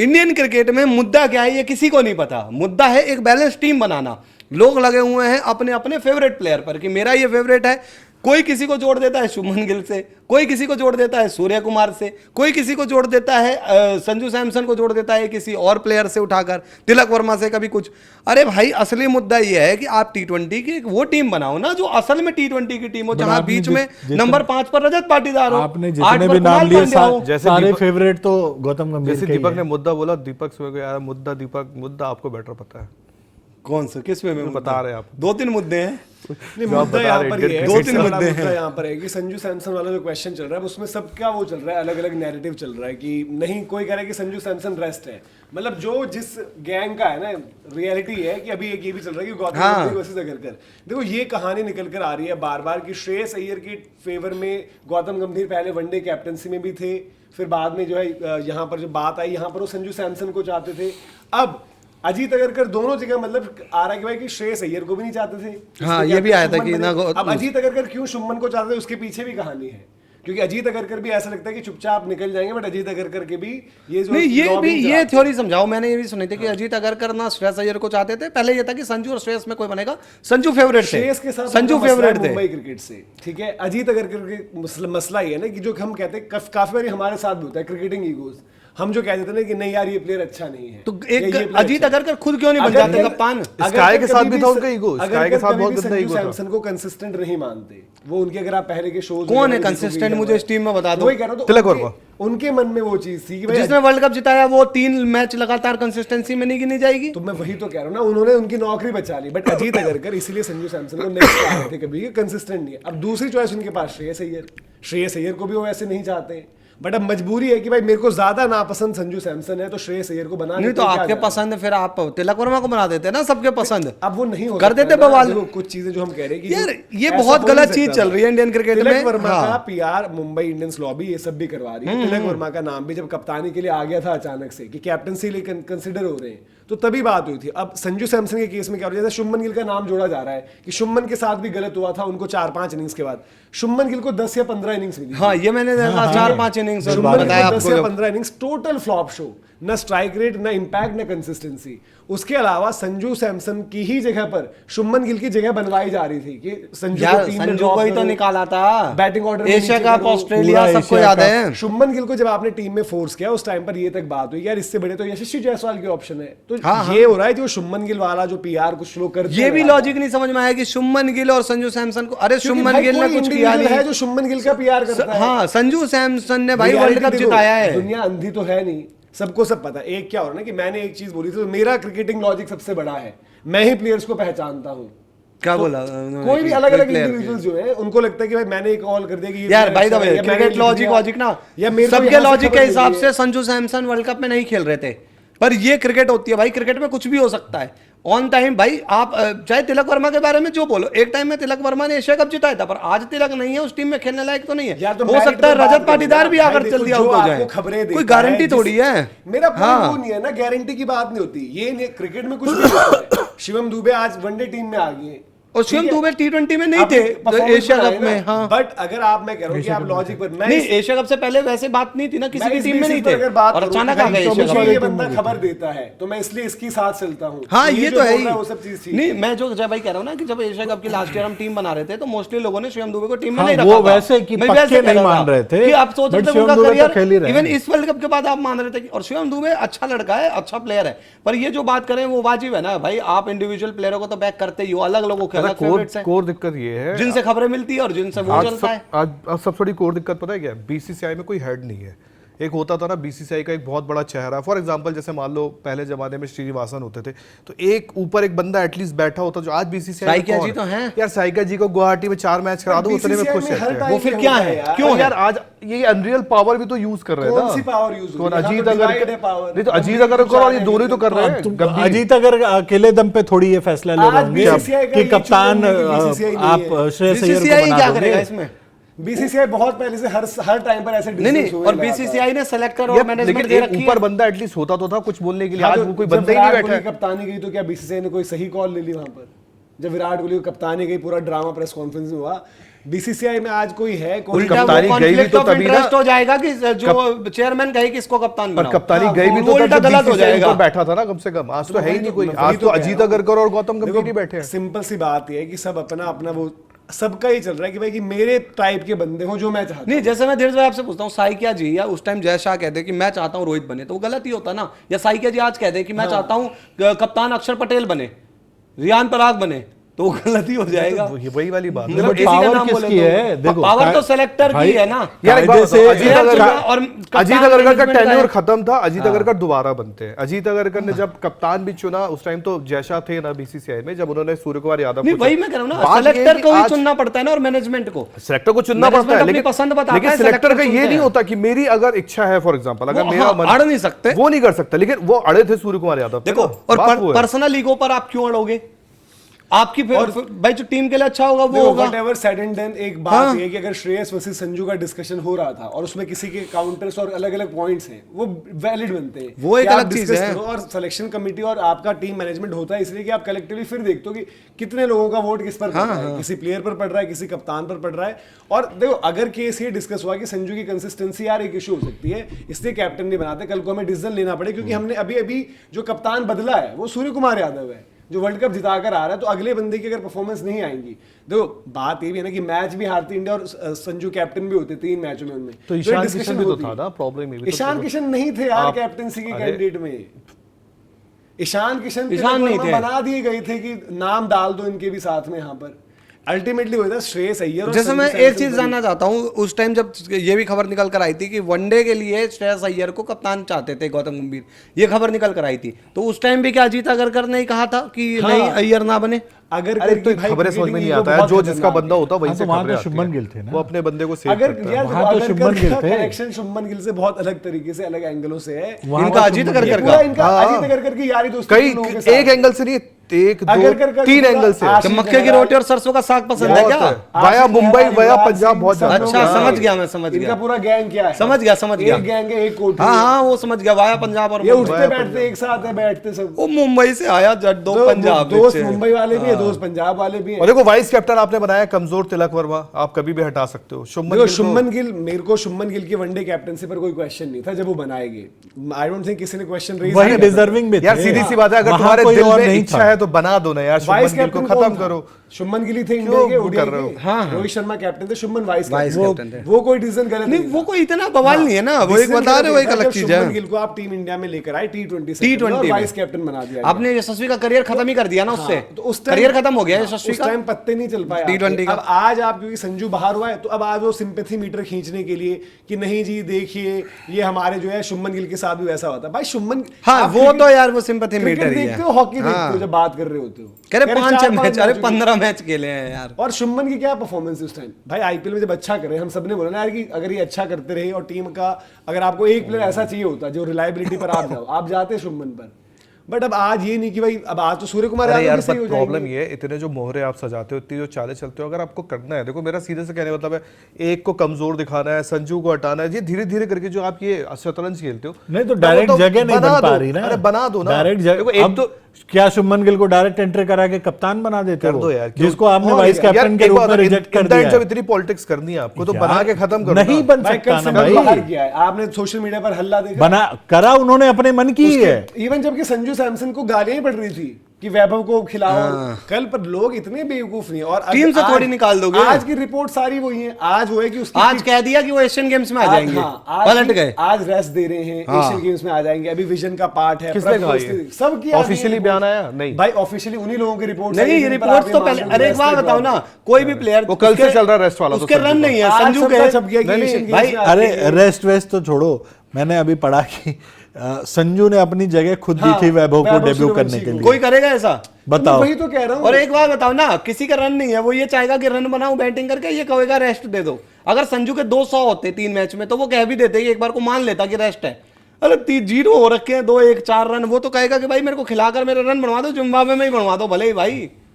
Indian cricket में मुद्दा क्या है ये किसी को नहीं पता। मुद्दा है एक बैलेंस टीम बनाना। लोग लगे हुए हैं अपने अपने फेवरेट प्लेयर पर कि मेरा ये फेवरेट है, कोई किसी को जोड़ देता है शुभमन गिल से, कोई किसी को जोड़ देता है सूर्य कुमार से, कोई किसी को जोड़ देता है संजू सैमसन को जोड़ देता है किसी और प्लेयर से उठाकर, तिलक वर्मा से कभी कुछ। अरे भाई असली मुद्दा ये है कि आप टी20 की वो टीम बनाओ ना जो असल में टी20 की टीम हो, जहां बीच में नंबर 5 पर रजत पाटीदार हो, आपने जितने भी नाम लिए सारे फेवरेट तो गौतम गंभीर। जैसे दीपक ने मुद्दा बोला, दीपक से यार मुद्दा, दीपक मुद्दा आपको बेटर पता है कौन सा किस में बता रहे हैं आप? 2-3 मुद्दे हैं। नहीं, मुद्दा यहाँ पर ये है, 2-3 मुद्दे हैं यहाँ पर है कि संजू सैमसन वाला जो क्वेश्चन चल रहा है उसमें सबका वो चल रहा है, अलग अलग नैरेटिव चल रहा है कि नहीं, कोई कह रहा है कि संजू सैमसन रेस्ट है। मतलब जो जिस गैंग का है ना, रियलिटी है कि अभी एक ये भी चल रहा है कि गौतम गंभीर वर्सेस अगरकर। देखो ये कहानी निकल कर आ रही है बार बार कि श्रेयस अय्यर के फेवर में गौतम गंभीर पहले वनडे कैप्टनसी में भी थे, फिर बाद में जो है यहाँ पर जो बात आई यहाँ पर वो संजू सैमसन को चाहते थे। अब अजीत अगरकर दोनों जगह मतलब आ रहा है कि भाई कि श्रेयस अय्यर को भी नहीं चाहते थे। हाँ, ये भी आया था कि ना अब अजीत अगरकर क्यों शुभमन को चाहते थे, उसके पीछे भी कहानी है। क्योंकि अजीत अगरकर भी ऐसा लगता है कि चुपचाप निकल जाएंगे, बट अजीत अगरकर के भी ये जो नहीं, ये थ्योरी समझाओ। मैंने ये भी सुनी थी कि अजीत अगरकर ना श्रेयस अय्यर को चाहते थे। पहले ये था कि संजू और श्रेयस में कोई बनेगा, संजू फेवरेट थे, श्रेयस के साथ संजू फेवरेट थे मुंबई क्रिकेट से। ठीक है, अजीत अगरकर के मसला ये है ना कि जो हम कहते हैं काफी बार हमारे साथ भी होता है क्रिकेटिंग ईगोज, हम जो कह देते हैं कि नहीं यार ये प्लेयर अच्छा नहीं है, तो एक अजीत अगरकर खुद क्यों नहीं बन जाते कप्तान? स्काई के साथ भी था उनका ईगो, स्काई के साथ बहुत गंदा ईगो था। सैमसन को कंसिस्टेंट नहीं मानते वो, उनके अगर आप पहले के शोज कौन है कंसिस्टेंट, मुझे इस टीम में बता दो। वही कह रहा हूं, तिलक वर्मा। उनके मन में वो चीज थी कि भाई जिसने वर्ल्ड कप जिताया वो 3 मैच लगातार कंसिस्टेंसी में नहीं गिनी जाएगी। तो मैं वही तो कह रहा हूं ना, उन्होंने उनकी नौकरी बचा ली। बट अजीत अगरकर इसीलिए संजू सैमसन को नेक्स्ट आ रहे थे कभी, कंसिस्टेंट नहीं है। अब दूसरी चॉइस उनके पास श्रेयस अय्यर को भी वो ऐसे नहीं चाहते, बट अब मजबूरी है कि भाई मेरे को ज्यादा नापसंद संजू सैमसन है तो श्रेयस अय्यर को बना नहीं, तो आपके पसंद फिर आप तिलक वर्मा को बना देते ना, सबके पसंद। अब वो नहीं हो कर देते बवाल। कुछ चीजें जो हम कह रहे हैं कि यार ये बहुत गलत चीज चल रही है इंडियन क्रिकेट में। तिलक वर्मा का पीआर मुंबई इंडियंस लॉबी ये सब भी करवा रही है। तिलक वर्मा का नाम भी जब कप्तानी के लिए आ गया था अचानक से कि कैप्टनसी लिए कंसिडर हो रहे हैं, तो तभी बात हुई थी। अब संजू सैमसन के केस में क्या हो रहा है, शुभमन गिल का नाम जोड़ा जा रहा है कि शुभमन के साथ भी गलत हुआ था, उनको 4-5 इनिंग्स के बाद शुभमन गिल को 10 या 15 इनिंग्स मिली। हाँ, ये मैंने देखा 4-5 इनिंग्स बताया आपको, 10 या 15 इनिंग्स टोटल फ्लॉप शो, न स्ट्राइक रेट, न इंपैक्ट, न कंसिस्टेंसी। उसके अलावा संजू सैमसन की ही जगह पर शुभमन गिल की जगह बनवाई जा रही थी कि संजू को टीम में को ही तो निकाला था बैटिंग ऑर्डर में, एशिया कप, ऑस्ट्रेलिया, सबको याद है। शुभमन गिल को जब आपने टीम में फोर्स किया उस टाइम पर ये तक बात हुई यार इससे बड़े तो यशस्वी जायसवाल के ऑप्शन है। तो ये हो रहा है जो शुभमन गिल वाला जो पीआर कुछ लोग करते हैं, ये भी लॉजिक नहीं समझ में आया कि शुभमन गिल और संजू सैमसन को, अरे शुभमन गिल ने कुछ किया नहीं है जो शुभमन गिल का पीआर करता है। हाँ, संजू सैमसन ने भाई वर्ल्ड कप जिताया है। दुनिया अंधी तो है नहीं, सबको सब पता है। एक क्या हो रहा है ना कि मैंने एक चीज बोली थी, तो मेरा क्रिकेटिंग लॉजिक सबसे बड़ा है, मैं ही प्लेयर्स को पहचानता हूँ। क्या बोला? कोई भी अलग अलग इंडिविजुअल्स जो है उनको लगता है कि भाई मैंने एक कॉल कर दिया कि यार by the way cricket logic ना, सबके लॉजिक के हिसाब से संजू सैमसन वर्ल्ड कप में नहीं खेल रहे थे, पर ये क्रिकेट होती है भाई, क्रिकेट में कुछ भी हो सकता है ऑन टाइम। भाई आप चाहे तिलक वर्मा के बारे में जो बोलो, एक टाइम में तिलक वर्मा ने एशिया कप जिताया था, पर आज तिलक नहीं है उस टीम में, खेलने लायक तो नहीं है। तो हो सकता है रजत पाटीदार भी आकर चल दिया हो जाए, कोई गारंटी थोड़ी है। मेरा पॉइंट वो नहीं है ना, गारंटी की बात नहीं होती, ये क्रिकेट में कुछ नहीं होता है। शिवम दुबे आज वनडे टीम में आ गए और शिवम दुबे टी20 में नहीं थे एशिया कप में। हाँ, बट अगर आप, मैं कह रहा हूं कि आप लॉजिक पर नहीं, एशिया कप से पहले वैसे बात नहीं थी ना, किसी की टीम में नहीं थे और अचानक आ गए एशिया कप। ये बंदा खबर देता है तो मैं इसलिए इसके साथ चलता हूं। हाँ, ये तो है ही। वो सब चीज थी। नहीं, मैं जो जय भाई कह रहा हूं ना कि जब एशिया कप की लास्ट ईयर हम टीम बना रहे थे तो मोस्टली लोगों ने शिवम दुबे को टीम में नहीं रखा वो वैसे कि पक्के नहीं मान रहे थे कि आप सोच रहे थे उनका करियर इवन इस वर्ल्ड कप के बाद आप मान रहे थे। और शिवम दुबे अच्छा लड़का है, अच्छा प्लेयर है, पर ये जो बात करें वो वाजिब है ना भाई, आप इंडिविजुअल प्लेयरों को तो बैक करते ही हो, अलग लोगों के अलग फेवरेट्स हैं, दिक्कत ये है जिनसे खबरें मिलती है और जिनसे वो चलता है। आज सबसे बड़ी कोर दिक्कत पता है क्या? बीसीसीआई में कोई हेड नहीं है। एक होता था ना बीसीसीआई का एक बहुत बड़ा चेहरा, फॉर एग्जांपल जैसे मान लो पहले जमाने में श्रीनिवासन होते थे, तो एक ऊपर एक बंदा एटलीस्ट बैठा होता जो आज बीसीसीआई साइका जी तो हैं यार, साइका जी को गुवाहाटी में 4 मैच करा दो उतने में खुश है। वो फिर क्या है, क्यों यार आज ये अनरियल पावर भी तो यूज कर रहे हैं। कौन सी पावर यूज हो रही है? अजीत अगर नहीं तो अजीत अगर और ये दोनों ही तो कर रहे हैं। अजीत अगर अकेले दम पे थोड़ी ये फैसला ले लेंगे कि कप्तान आप श्रेयस अय्यर को बना करेगा इसमें। बीसीसीआई बहुत पहले से हर टाइम पर ऐसे नहीं, और बीसीसीआई ने सेलेक्टर और मैनेजमेंट दे रखी है। ऊपर बंदा एटलीस्ट होता तो था कुछ बोलने के लिए, आज वो कोई बंदा ही नहीं बैठा है। कप्तानी गई तो क्या बीसीसीआई ने कोई सही कॉल ले ली वहां पर? जब विराट कोहली को कप्तानी गई, पूरा ड्रामा प्रेस कॉन्फ्रेंस में हुआ बीसीसीआई में आज कोई है कोई उल्टा वो कप्तानी गई भी कॉन्फ्लिक्ट तो ऑफ तभी ना- इंटरेस्ट हो जाएगा कि जो चेयरमैन कहे कि इसको कप्तान पर बनाओ। कप्तानी हाँ, गई भी वो तो उल्टा तब गलत हो BCCI जाएगा। ऊपर बैठा था ना कम से कम। आज तो है ही नहीं कोई। वही आज तो कह अजीत रहा हूं। अगरकर और गौतम गंभीर ही बैठे हैं। सिंपल सी बात ये है कि सब अपना अपना वो सबका ही चल रहा है कि भाई कि मेरे टाइप के बंदे हो जो मैं चाहता हूं। नहीं, जैसे मैं धीरज भाई आपसे पूछता हूँ, साइकिया जी या उस टाइम जय शाह कहते कि मैं चाहता हूँ रोहित बने, तो वो गलत ही होता ना। या साइकिया जी आज कहते कि मैं चाहता हूँ कप्तान अक्षर पटेल बने, रियान पराग बने, तो वो गलत ही हो जाएगा। वही वाली बात है। मतलब बट किसी का पावर नाम बोले किसकी तो- है? देखो, पावर तो सेलेक्टर की भाई, है ना। यार एक बात कायदे बताओ, से- अजीत अगरकर और कप्तान अजीत अगरकर का मैनेजमेंट टेन्योर है। खत्म था, अजीत अगरकर दोबारा बनते हैं। अजीत अगरकर ने जब कप्तान भी चुना उस टाइम तो जयशाह थे ना बीसीसीआई में, जब उन्होंने सूर्य कुमार यादव नहीं, को वही चुना। मैं कह रहा हूँ ना, बात ये है सेलेक्टर कि को ही आज चुनना पड़ता है ना, और मैनेजमेंट को। सेलेक्टर को चुनना मैनेजमेंट पड़ता है, अपनी लेकिन पसंद बताता लेकिन है, सेलेक्टर सेलेक्टर का ये चुनते नहीं हैं। होता कि मेरी अगर इच्छा है फॉर एग्जांपल, अगर वो मेरा हाँ, मन अड़ नहीं सकते। वो नहीं कर सकता, लेकिन वो अड़े थे सूर्य कुमार यादव पे देखो, ना। और बात वो है। पर्सनल ईगो पर आप क्यों अड़ोगे? आपकी भाई जो टीम के लिए अच्छा होगा वो होगा। Whatever said and done, एक बात ये है कि अगर श्रेयस वर्सेस संजू का डिस्कशन हो रहा था और उसमें किसी के काउंटर्स और अलग अलग पॉइंट्स हैं, वो वैलिड बनते हैं। वो एक कि आप अलग चीज discuss है। करो, और सिलेक्शन कमेटी और आपका टीम मैनेजमेंट होता है इसलिए कि आप कलेक्टिवली फिर देखते हो कि कितने लोगों का वोट किस पर पड़ रहा है, किसी प्लेयर पर पड़ रहा है, किसी कप्तान पर पड़ रहा है। और देखो, अगर केस ये डिस्कस हुआ कि संजू की कंसिस्टेंसी यार एक इशू हो सकती है, इसलिए कैप्टन नहीं बनाते, कल को हमें डिसीजन लेना पड़े, क्योंकि हमने अभी अभी जो कप्तान बदला है वो सूर्य कुमार यादव है जो वर्ल्ड कप जिताकर आ रहा है। तो अगले बंदे की अगर परफॉर्मेंस नहीं आएंगी, देखो बात ये भी है ना कि मैच भी हारती इंडिया और संजू कैप्टन भी होते 3 मैचों में उनमें, तो ईशान discussion किशन भी तो होती था है। ना, प्रॉब्लम ये भी तो ईशान था। किशन नहीं थे यार आप- कैप्टनसी के अरे- कैंडिडेट में। ईशान किशन ईशान नहीं थे। बना दिए गए थे कि नाम डाल दो इनके भी साथ में यहाँ पर। अल्टीमेटली वही था, श्रेयस अय्यर और जैसे संजू मैं सैमसन एक चीज बने। जानना चाहता हूँ, उस टाइम जब ये भी खबर निकल कर आई थी कि वनडे के लिए श्रेयस अय्यर को कप्तान चाहते थे गौतम गंभीर, ये खबर निकल कर आई थी, तो उस टाइम भी क्या अजीत अगरकर ने कहा था कि नहीं अय्यर ना बने? अगर अरे करके तो भाई खबरें समझ में cricketing नहीं ego आता है, बहुत जो जिसका खतरनाक बंदा है। होता वहीं हाँ, से तो वहाँ खबरें तो आती शुभमन हैं। गिल थे ना। वो अपने बंदे को सेव अगर करता है। यार वहाँ तो शुभमन गिल थे। कनेक्शन शुभमन गिल से बहुत अलग तरीके से, अलग एंगलों से है। वहाँ इनका तो अजीत शुभमन अगरकर गिल- का पूरा इनका हाँ। अजीत अगरकर की यारी दोस्ती कई लोगों के साथ एक एंगल से नहीं, एक दो अगरकर का 3 पूरा एंगल से आशीष कि मक्के की नेहरा- रोटी और सरसों का साग पसंद है बहुत क्या? है। वाया आशीष मुंबई, नेहरा, वाया युवराज पंजाब सिंह, बहुत सब ज्यादा। लोग अच्छा, हैं। समझ गया, मैं समझ इनका गया। पूरा गैंग क्या है? समझ गया, समझ गया। एक गैंग है, एक कोठी हाँ है। हाँ, वो समझ गया, वाया पंजाब और ये मुंबई। उठते बैठते एक साथ है, बैठते सब। वो मुंबई से आया जट दो पंजाब दोस्त बिच। मुंबई वाले भी है, दोस्त पंजाब वाले भी और हैं। देखो वाइस कैप्टन आपने बनाया कमजोर तिलक वर्मा, आप कभी भी हटा सकते हो। शुभमन देखो गिल को- शुभमन गिल, मेरे को शुभमन गिल की वनडे कैप्टनसी पर कोई क्वेश्चन नहीं था जब वो बनाए गए। आई डोंट थिंक किसी ने क्वेश्चन रेज वही डिजर्विंग भी थे। यार सीधी सी बात है, अगर वहाँ तुम्हारे कोई दिल और में नहीं इच्छा था। है तो बना दो ना यार, वाइस शुभमन गिल को कैप्टन खत्म करो। शुभमन गिल ही थे क्यों इंडिया के वो ODI कर रहे हो? के। हाँ, हाँ। रोहित शर्मा कैप्टन थे, Shubman vice vice captain captain थे। वो कोई डिसीजन गलत नहीं, वो कोई इतना बवाल नहीं है ना, वो एक Decision बता रहे हो, गलत एक था अलग जब चीज शुभमन है। गिल को आप टीम इंडिया में लेकर आए T20 T20 में। वाइस कैप्टन बना दिया आपने यशस्वी का करियर खत्म ही कर दिया ना उससे। तो उस time- करियर खत्म हो गया यशस्वी उस का। टाइम पत्ते नहीं चल पाए T20 आपके। का। अब आज आप क्योंकि संजू बाहर हुआ है तो अब आज वो सिंपैथी मीटर खींचने के लिए कि नहीं जी देखिए ये हमारे जो है शुभमन गिल के साथ भी वैसा होता है। भाई शुभमन, हाँ, आप वो cricket- तो यार वो सिंपैथी क्रिकेट मीटर ही देखते है। हो, हॉकी देखते हाँ। हो जब बात कर रहे होते हो, कह रहे 5-6 4-5 मैच, अरे मैच 15 मैच खेले हैं यार। और शुभमन की क्या परफॉर्मेंस है उस टाइम? भाई आईपीएल में जब अच्छा करे, हम सबने बोला ना यार कि अगर ये अच्छा करते रहे और टीम का, अगर आपको एक प्लेयर ऐसा चाहिए होता जो रिलायबिलिटी पर आप जाओ, आप जाते शुभमन पर। बट अब आज ये नहीं कि भाई अब आज तो सूर्य कुमार अरे यादव यार भी सही हो प्रॉब्लम जाएंगे। ये है, इतने जो मोहरे आप सजाते हो, इतनी जो चालें चलते हो, अगर आपको करना है, देखो मेरा सीधे से कहने का मतलब है, एक को कमजोर दिखाना है, संजू को हटाना है, ये धीरे धीरे करके जो आप ये शतरंज खेलते हो, नहीं तो वो डायरेक्ट जगह नहीं बना बन पा दो। रही ना। अरे बना दो ना डायरेक्ट देखो, जगह। एक अब तो क्या शुभमन गिल को डायरेक्ट एंट्री करा के कप्तान बना देते कर हो? दो यार, क्यों? जिसको आपने और वाइस यार, कैप्टन के एक रूप बात में है, रिजेक्ट कर in the end दिया जब है। इतनी पॉलिटिक्स करनी है आपको तो यार, बना के खत्म करो नहीं ना। बन भाई सकता कल ना संजू बाहर भाई। किया है, आपने सोशल मीडिया पर हल्ला देखा? बना करा उन्होंने अपने मन की ही है। इवन जबकि संजू सैमसन को गालियां ही पड़ रही थी कि वैभव को खिलाओ कल, पर लोग इतने बेवकूफ नहीं है। और टीम से आज- थोड़ी निकाल दोगे। आज की रिपोर्ट सारी वही है। आज वो है कि उसकी आज कह दिया कि वो एशियन गेम्स में आ जाएंगे, पलट गए। आज रेस्ट दे रहे हैं, एशियन गेम्स में आ जाएंगे, अभी विजन का पार्ट है। किसने कहा ये? सब की ऑफिशियली बयान आया नहीं भाई, ऑफिशियली उन्हीं लोगों की रिपोर्ट नहीं, ये रिपोर्ट तो पहले, अरे एक बात बताओ ना, कोई भी प्लेयर वो कल से चल रहा है रेस्ट वाला तो उसके संजू रन का। नहीं है आज संजू सबका के। छप गया कि नहीं, एशियन नहीं, गेम्स भाई में आ अरे जाएंगे। रेस्ट वेस्ट तो छोड़ो, मैंने अभी पढ़ा कि संजू ने अपनी जगह खुद दी हाँ, थी वैभव को वैभव डेब्यू सूर्यवंशी करने के को। लिए। कोई करेगा ऐसा? बताओ। वही तो कह रहा हूँ। और एक बात बताओ ना, किसी का रन नहीं है, वो ये चाहेगा कि रन बनाऊं बैटिंग करके, ये कहेगा रेस्ट दे दो। अगर संजू के 200 होते 3 मैच में तो वो कह भी देते कि एक बार को मान लेता कि रेस्ट है। अरे 0 हो रखे हैं, 2-1 4 रन, वो तो कहेगा कि भाई मेरे को खिलाकर मेरे रन बनवा दो, जिम्बाब्वे में ही बनवा दो भले ही भाई।